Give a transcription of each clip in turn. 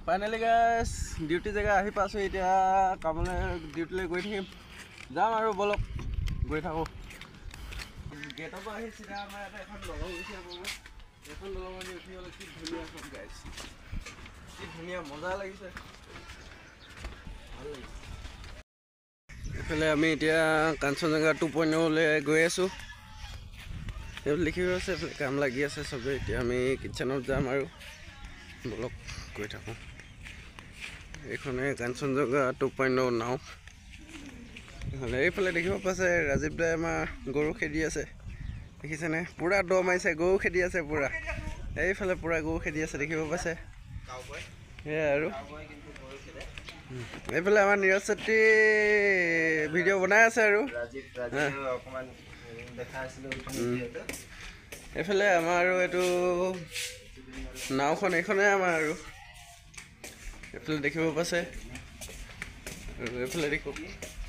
finally গাইছ duty জেগা আহি পাইছোঁ এতিয়া কামলৈ ডিউটিলৈ গৈ থাকিম যাম আৰু বলক গৈ থাকোঁ গেটৰ পৰা আহি চিধা আমাৰ ইয়াতে এখন দলং গৈছে এখন দলং মানে উঠি গ'লে কি ধুনীয়া সব গাইছ কি ধুনীয়া মজা লাগিছে ভাল লাগিছে এইফালে আমি এতিয়া কাঞ্চনজংঘা 2.0লৈ গৈ আছোঁ এইবোৰ লিখি আছে এইফালে কাম লাগি আছে চবেই এতিয়া আমি কিটচেনত যাম আৰু বলক গৈ থাকোঁ এইখনে কাঞ্চনজংঘা 2.0 নাও এইফালে দেখিব পাইছে ৰাজীৱ দাই আমাৰ গৰু খেদি আছে দেখিছেনে পুৰা দ মাৰিছে গৰু খেদি আছে পুৰা এইফালে পুৰা গৰু খেদি আছে দেখিব পাইছে সেয়াই আৰু এইফালে আমাৰ নীৰজ চেত্ৰী ভিডিঅ' বনাই আছে আৰু এইফালে আমাৰ আৰু এইটো নাওখন এইখনে আমাৰ আৰু এইফালে দেখিব পাইছে আৰু এইফালে দেখো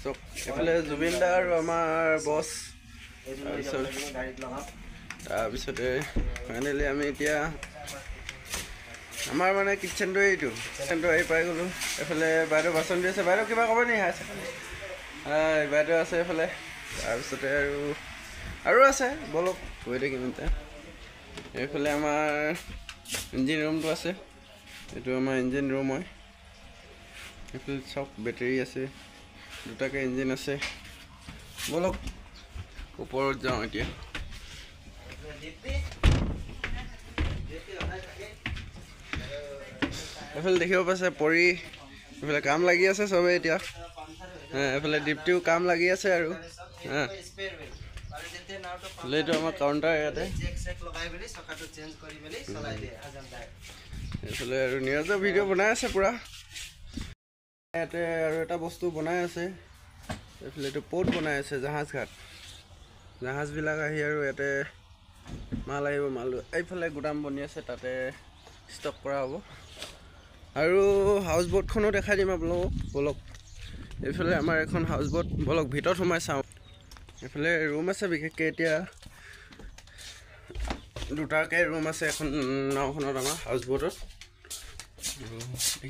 চব এইফালে জুবিন দা আৰু আমাৰ বছ তাৰপিছতে ফাইনেলি আমি এতিয়া আমাৰ মানে কিটচেনটো এইটো কিটচেনটো আহি পাই গ'লোঁ এইফালে বাইদেউ বাচন দি আছে বাইদেউ কিবা ক'ব নি হাই বাইদেউ আছে এইফালে তাৰপিছতে আৰু আছে বলক গৈ থাকিম এতিয়া এইফালে আমাৰ ইঞ্জিন ৰুমটো আছে এইটো আমাৰ ইঞ্জিন ৰুম হয় এইফালে চব বেটেৰী আছে দুটাকৈ ইঞ্জিন আছে বলক ওপৰত যাওঁ এতিয়া এইফালে দেখিব পাইছে পৰি এইফালে কাম লাগি আছে চবেই এতিয়া এইফালে দীপ্তিও কাম লাগি আছে আৰু এইটো আমাৰ কাউণ্টাৰ ইয়াতে এইফালে আৰু নীৰজৰ ভিডিঅ' বনাই আছে পুৰা ইয়াতে আৰু এটা বস্তু বনাই আছে এইফালে এইটো প'ট বনাই আছে জাহাজবিলাক আহি আৰু ইয়াতে মাল আহিব মাল এইফালে গুদাম বনি আছে তাতে ষ্টক কৰা হ'ব আৰু হাউচ বোটখনো দেখাই দিম আপোনালোকক বলক এইফালে আমাৰ এখন হাউচ বোট বলক ভিতৰত সোমাই চাওঁ এইফালে ৰুম আছে বিশেষকৈ এতিয়া দুটাকৈ ৰুম আছে এখন নাওখনত আমাৰ হাউচ বোটত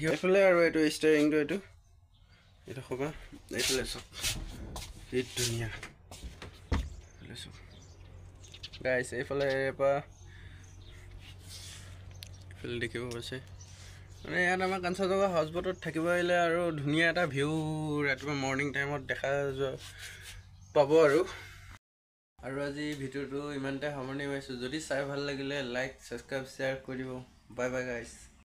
এইফালে আৰু এইটো ষ্টেৰিংটো এইটো খবা এইফালে চব কি ধুনীয়া এইফালে চব গাইছ এইফালে পৰা এইফালে দেখিব পাইছে মানে ইয়াত আমাৰ কাঞ্চনজংঘা হাউচ বোটত থাকিব আহিলে আৰু ধুনীয়া এটা ভিউ ৰাতিপুৱা মৰ্ণিং টাইমত দেখা যোৱা পাব আৰু আজি ভিডিঅ'টো ইমানতে সামৰণি মাৰিছোঁ যদি চাই ভাল লাগিলে লাইক ছাবস্ক্ৰাইব শ্বেয়াৰ কৰি দিব বাই বাই গাইছ